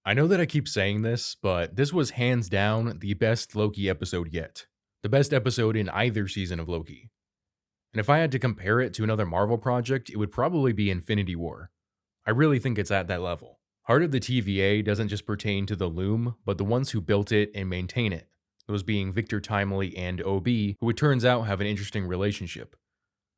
I know that I keep saying this, but this was hands down the best Loki episode yet. The best episode in either season of Loki. And if I had to compare it to another Marvel project, it would probably be Infinity War. I really think it's at that level. Heart of the TVA doesn't just pertain to the Loom, but the ones who built it and maintain it. Those being Victor Timely and OB, who it turns out have an interesting relationship.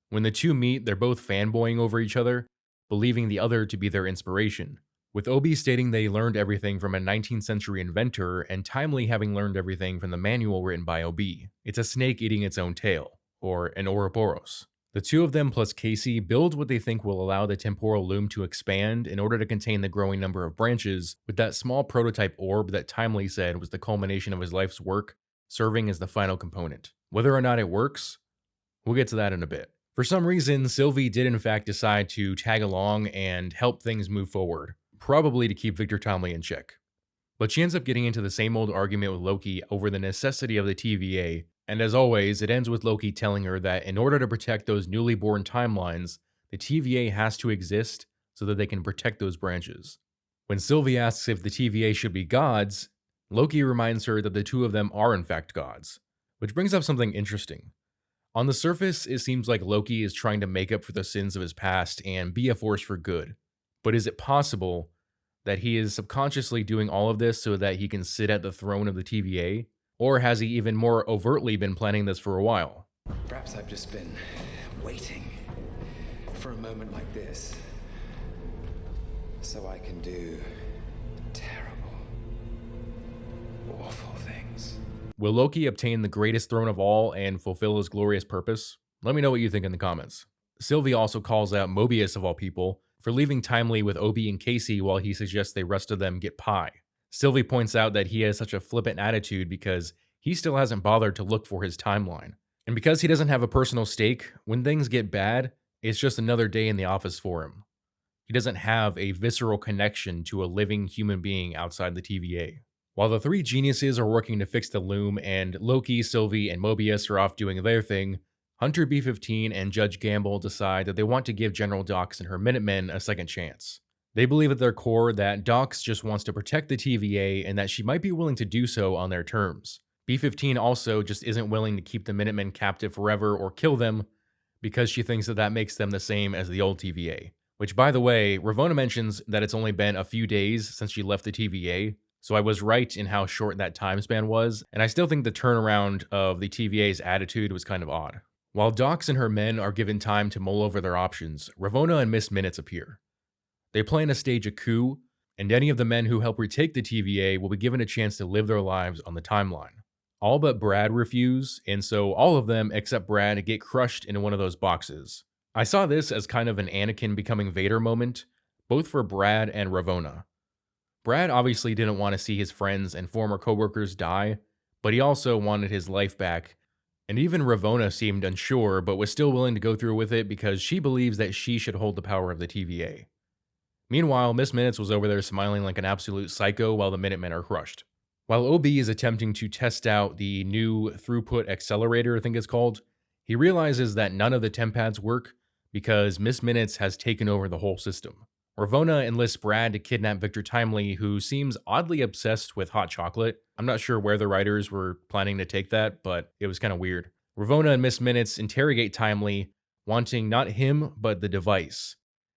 When the two meet, they're both fanboying over each other, believing the other to be their inspiration. With Obi stating they learned everything from a 19th century inventor, and Timely having learned everything from the manual written by Obi. It's a snake eating its own tail, or an Ouroboros. The two of them plus Casey build what they think will allow the temporal loom to expand in order to contain the growing number of branches, with that small prototype orb that Timely said was the culmination of his life's work, serving as the final component. Whether or not it works, we'll get to that in a bit. For some reason, Sylvie did in fact decide to tag along and help things move forward, probably to keep Victor Tomley in check. But she ends up getting into the same old argument with Loki over the necessity of the TVA, and as always, it ends with Loki telling her that in order to protect those newly born timelines, the TVA has to exist so that they can protect those branches. When Sylvie asks if the TVA should be gods, Loki reminds her that the two of them are in fact gods, which brings up something interesting. On the surface, it seems like Loki is trying to make up for the sins of his past and be a force for good. But is it possible that he is subconsciously doing all of this so that he can sit at the throne of the TVA? Or has he even more overtly been planning this for a while? Perhaps I've just been waiting for a moment like this so I can do terrible, awful things. Will Loki obtain the greatest throne of all and fulfill his glorious purpose? Let me know what you think in the comments. Sylvie also calls out Mobius of all people for leaving Timely with Obi and Casey while he suggests the rest of them get pie. Sylvie points out that he has such a flippant attitude because he still hasn't bothered to look for his timeline. And because he doesn't have a personal stake, when things get bad, it's just another day in the office for him. He doesn't have a visceral connection to a living human being outside the TVA. While the three geniuses are working to fix the loom and Loki, Sylvie, and Mobius are off doing their thing, Hunter B-15 and Judge Gamble decide that they want to give General Dox and her Minutemen a second chance. They believe at their core that Dox just wants to protect the TVA and that she might be willing to do so on their terms. B-15 also just isn't willing to keep the Minutemen captive forever or kill them because she thinks that makes them the same as the old TVA. Which, by the way, Ravonna mentions that it's only been a few days since she left the TVA, so I was right in how short that time span was, and I still think the turnaround of the TVA's attitude was kind of odd. While Dox and her men are given time to mull over their options, Ravonna and Miss Minutes appear. They plan to stage a coup, and any of the men who help retake the TVA will be given a chance to live their lives on the timeline. All but Brad refuse, and so all of them except Brad get crushed into one of those boxes. I saw this as kind of an Anakin becoming Vader moment, both for Brad and Ravonna. Brad obviously didn't want to see his friends and former coworkers die, but he also wanted his life back, and even Ravonna seemed unsure but was still willing to go through with it because she believes that she should hold the power of the TVA. Meanwhile, Miss Minutes was over there smiling like an absolute psycho while the Minutemen are crushed. While OB is attempting to test out the new throughput accelerator, I think it's called, he realizes that none of the TemPads work because Miss Minutes has taken over the whole system. Ravonna enlists Brad to kidnap Victor Timely, who seems oddly obsessed with hot chocolate. I'm not sure where the writers were planning to take that, but it was kind of weird. Ravonna and Miss Minutes interrogate Timely, wanting not him, but the device.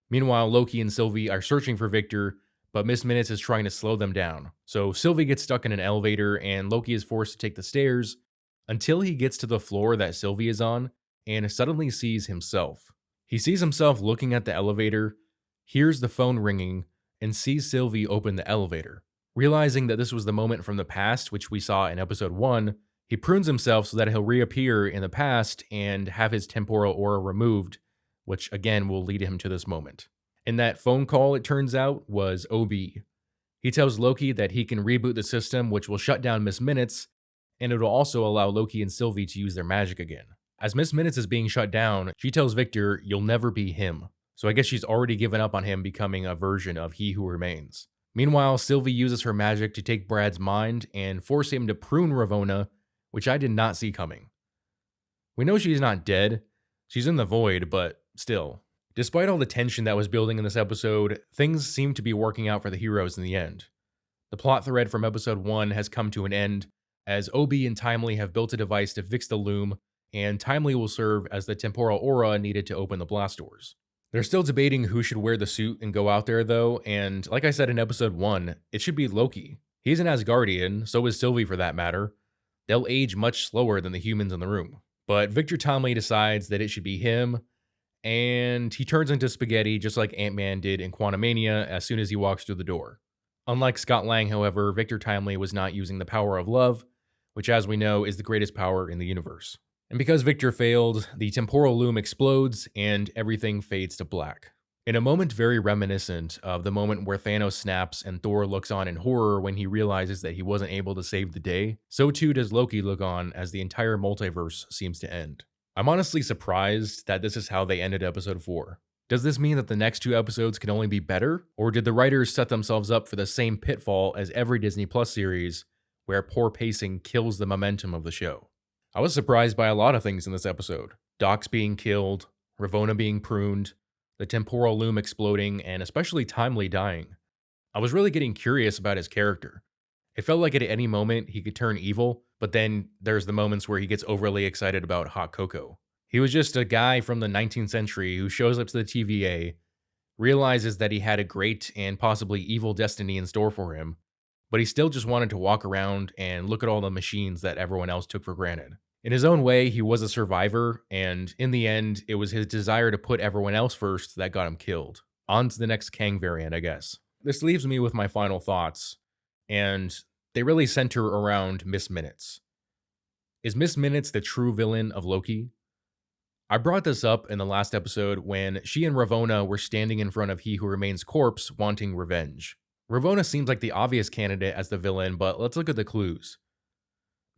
Meanwhile, Loki and Sylvie are searching for Victor, but Miss Minutes is trying to slow them down. So Sylvie gets stuck in an elevator, and Loki is forced to take the stairs until he gets to the floor that Sylvie is on, and suddenly sees himself. He sees himself looking at the elevator, hears the phone ringing, and sees Sylvie open the elevator. Realizing that this was the moment from the past, which we saw in episode 1, he prunes himself so that he'll reappear in the past and have his temporal aura removed, which again will lead him to this moment. And that phone call, it turns out, was OB. He tells Loki that he can reboot the system, which will shut down Miss Minutes, and it'll also allow Loki and Sylvie to use their magic again. As Miss Minutes is being shut down, she tells Victor, "You'll never be him." So I guess she's already given up on him becoming a version of He Who Remains. Meanwhile, Sylvie uses her magic to take Brad's mind and force him to prune Ravonna, which I did not see coming. We know she's not dead. She's in the void, but still. Despite all the tension that was building in this episode, things seem to be working out for the heroes in the end. The plot thread from episode 1 has come to an end, as Obi and Timely have built a device to fix the loom, and Timely will serve as the temporal aura needed to open the blast doors. They're still debating who should wear the suit and go out there, though, and like I said in episode 1, it should be Loki. He's an Asgardian, so is Sylvie for that matter. They'll age much slower than the humans in the room. But Victor Timely decides that it should be him, and he turns into spaghetti just like Ant-Man did in Quantumania as soon as he walks through the door. Unlike Scott Lang, however, Victor Timely was not using the power of love, which as we know is the greatest power in the universe. And because Victor failed, the temporal loom explodes and everything fades to black. In a moment very reminiscent of the moment where Thanos snaps and Thor looks on in horror when he realizes that he wasn't able to save the day, so too does Loki look on as the entire multiverse seems to end. I'm honestly surprised that this is how they ended episode 4. Does this mean that the next 2 episodes can only be better? Or did the writers set themselves up for the same pitfall as every Disney Plus series, where poor pacing kills the momentum of the show? I was surprised by a lot of things in this episode. Dox being killed, Ravonna being pruned, the temporal loom exploding, and especially Timely dying. I was really getting curious about his character. It felt like at any moment he could turn evil, but then there's the moments where he gets overly excited about hot cocoa. He was just a guy from the 19th century who shows up to the TVA, realizes that he had a great and possibly evil destiny in store for him, but he still just wanted to walk around and look at all the machines that everyone else took for granted. In his own way, he was a survivor, and in the end, it was his desire to put everyone else first that got him killed. On to the next Kang variant, I guess. This leaves me with my final thoughts, and they really center around Miss Minutes. Is Miss Minutes the true villain of Loki? I brought this up in the last episode when she and Ravonna were standing in front of He Who Remains' corpse wanting revenge. Ravonna seems like the obvious candidate as the villain, but let's look at the clues.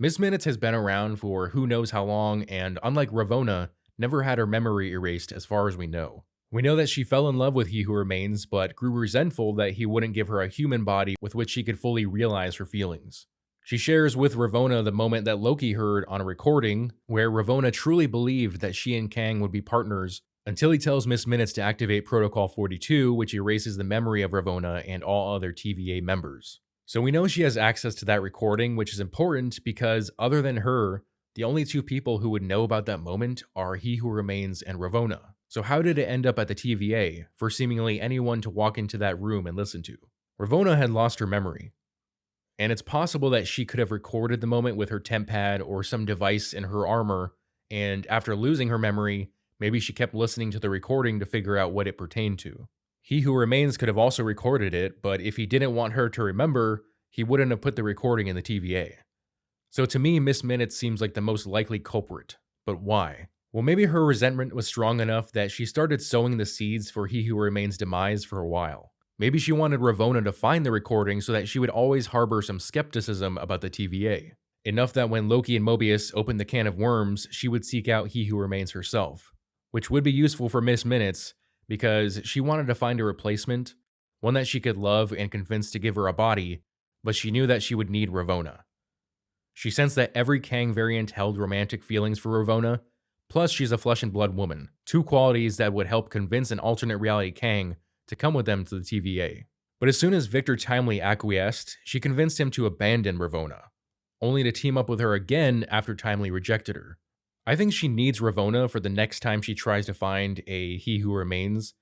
Miss Minutes has been around for who knows how long, and unlike Ravonna, never had her memory erased as far as we know. We know that she fell in love with He Who Remains, but grew resentful that he wouldn't give her a human body with which she could fully realize her feelings. She shares with Ravonna the moment that Loki heard on a recording, where Ravonna truly believed that she and Kang would be partners, until he tells Miss Minutes to activate Protocol 42, which erases the memory of Ravonna and all other TVA members. So we know she has access to that recording, which is important because other than her, the only 2 people who would know about that moment are He Who Remains and Ravonna. So how did it end up at the TVA for seemingly anyone to walk into that room and listen to? Ravonna had lost her memory, and it's possible that she could have recorded the moment with her temp pad or some device in her armor, and after losing her memory, maybe she kept listening to the recording to figure out what it pertained to. He Who Remains could have also recorded it, but if he didn't want her to remember, he wouldn't have put the recording in the TVA. So to me, Miss Minutes seems like the most likely culprit. But why? Well, maybe her resentment was strong enough that she started sowing the seeds for He Who Remains' demise for a while. Maybe she wanted Ravonna to find the recording so that she would always harbor some skepticism about the TVA. Enough that when Loki and Mobius opened the can of worms, she would seek out He Who Remains herself. Which would be useful for Miss Minutes, because she wanted to find a replacement, one that she could love and convince to give her a body, but she knew that she would need Ravonna. She sensed that every Kang variant held romantic feelings for Ravonna, plus she's a flesh and blood woman, 2 qualities that would help convince an alternate reality Kang to come with them to the TVA. But as soon as Victor Timely acquiesced, she convinced him to abandon Ravonna, only to team up with her again after Timely rejected her. I think she needs Ravonna for the next time she tries to find a He Who Remains,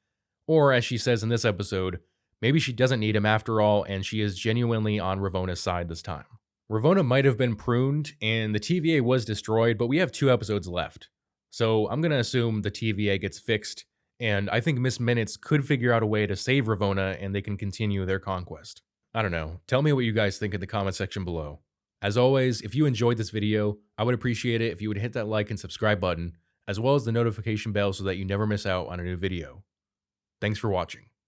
or as she says in this episode, maybe she doesn't need him after all and she is genuinely on Ravonna's side this time. Ravonna might have been pruned and the TVA was destroyed, but we have 2 episodes left. So I'm gonna assume the TVA gets fixed, and I think Miss Minutes could figure out a way to save Ravonna and they can continue their conquest. I don't know. Tell me what you guys think in the comment section below. As always, if you enjoyed this video, I would appreciate it if you would hit that like and subscribe button, as well as the notification bell so that you never miss out on a new video. Thanks for watching.